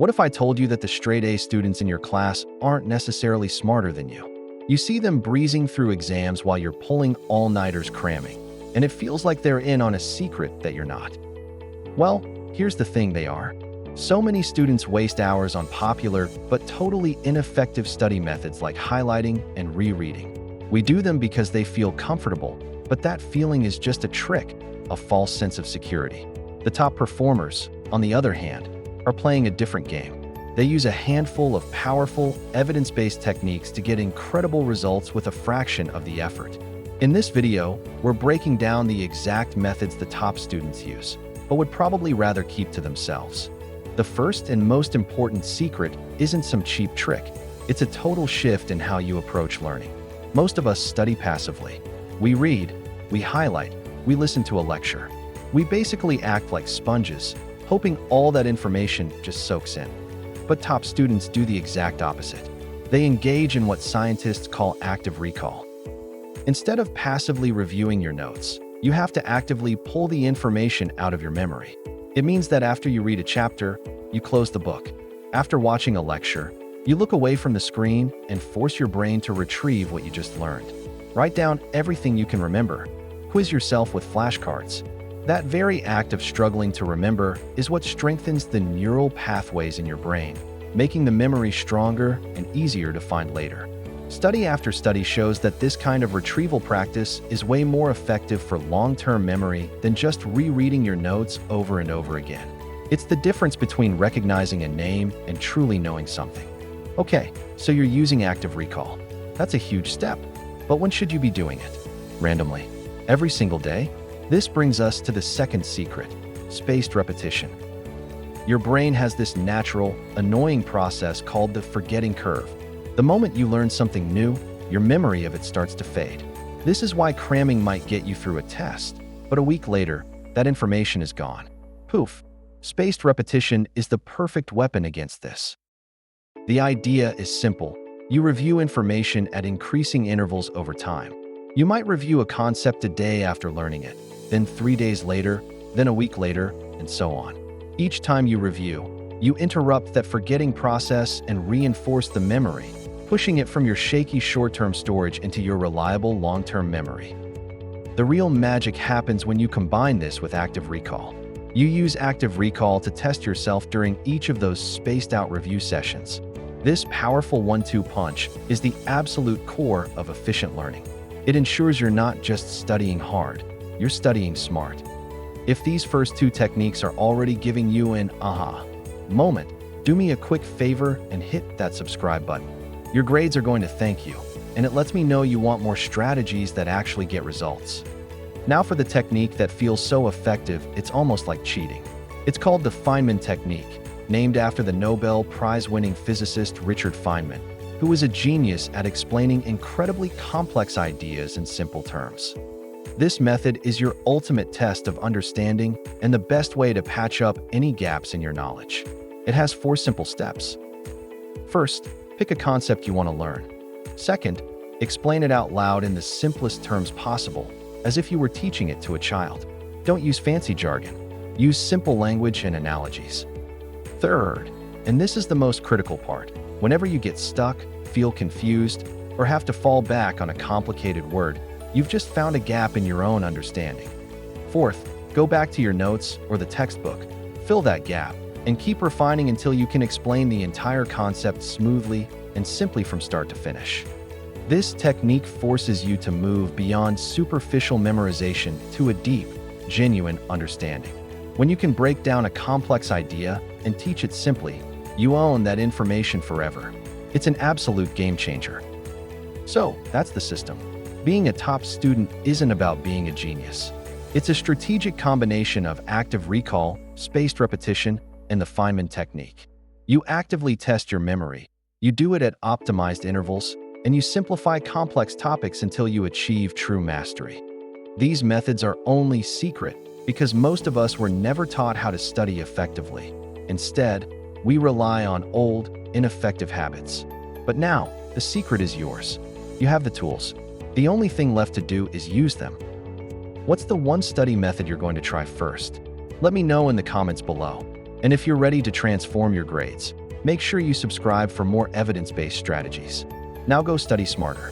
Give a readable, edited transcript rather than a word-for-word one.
What if I told you that the straight-A students in your class aren't necessarily smarter than you? You see them breezing through exams while you're pulling all-nighters cramming, and it feels like they're in on a secret that you're not. Well, here's the thing: they are. So many students waste hours on popular but totally ineffective study methods like highlighting and rereading. We do them because they feel comfortable, but that feeling is just a trick, a false sense of security. The top performers, on the other hand, are playing a different game. They use a handful of powerful, evidence-based techniques to get incredible results with a fraction of the effort. In this video, we're breaking down the exact methods the top students use, but would probably rather keep to themselves. The first and most important secret isn't some cheap trick. It's a total shift in how you approach learning. Most of us study passively. We read, we highlight, we listen to a lecture. We basically act like sponges, hoping all that information just soaks in. But top students do the exact opposite. They engage in what scientists call active recall. Instead of passively reviewing your notes, you have to actively pull the information out of your memory. It means that after you read a chapter, you close the book. After watching a lecture, you look away from the screen and force your brain to retrieve what you just learned. Write down everything you can remember. Quiz yourself with flashcards. That very act of struggling to remember is what strengthens the neural pathways in your brain, making the memory stronger and easier to find later. Study after study shows that this kind of retrieval practice is way more effective for long-term memory than just rereading your notes over and over again. It's the difference between recognizing a name and truly knowing something. Okay, so you're using active recall. That's a huge step. But when should you be doing it? Randomly. Every single day? This brings us to the second secret: spaced repetition. Your brain has this natural, annoying process called the forgetting curve. The moment you learn something new, your memory of it starts to fade. This is why cramming might get you through a test, but a week later, that information is gone. Poof! Spaced repetition is the perfect weapon against this. The idea is simple. You review information at increasing intervals over time. You might review a concept a day after learning it, then 3 days later, then a week later, and so on. Each time you review, you interrupt that forgetting process and reinforce the memory, pushing it from your shaky short-term storage into your reliable long-term memory. The real magic happens when you combine this with active recall. You use active recall to test yourself during each of those spaced-out review sessions. This powerful one-two punch is the absolute core of efficient learning. It ensures you're not just studying hard, you're studying smart. If these first two techniques are already giving you an aha moment, do me a quick favor and hit that subscribe button. Your grades are going to thank you, and it lets me know you want more strategies that actually get results. Now for the technique that feels so effective, it's almost like cheating. It's called the Feynman Technique, named after the Nobel Prize-winning physicist Richard Feynman, who was a genius at explaining incredibly complex ideas in simple terms. This method is your ultimate test of understanding and the best way to patch up any gaps in your knowledge. It has 4 simple steps. First, pick a concept you want to learn. Second, explain it out loud in the simplest terms possible, as if you were teaching it to a child. Don't use fancy jargon. Use simple language and analogies. Third, and this is the most critical part, whenever you get stuck, feel confused, or have to fall back on a complicated word, you've just found a gap in your own understanding. Fourth, go back to your notes or the textbook, fill that gap, and keep refining until you can explain the entire concept smoothly and simply from start to finish. This technique forces you to move beyond superficial memorization to a deep, genuine understanding. When you can break down a complex idea and teach it simply, you own that information forever. It's an absolute game changer. So, that's the system. Being a top student isn't about being a genius. It's a strategic combination of active recall, spaced repetition, and the Feynman technique. You actively test your memory, you do it at optimized intervals, and you simplify complex topics until you achieve true mastery. These methods are only secret because most of us were never taught how to study effectively. Instead, we rely on old, ineffective habits. But now, the secret is yours. You have the tools. The only thing left to do is use them. What's the one study method you're going to try first? Let me know in the comments below. And if you're ready to transform your grades, make sure you subscribe for more evidence-based strategies. Now go study smarter.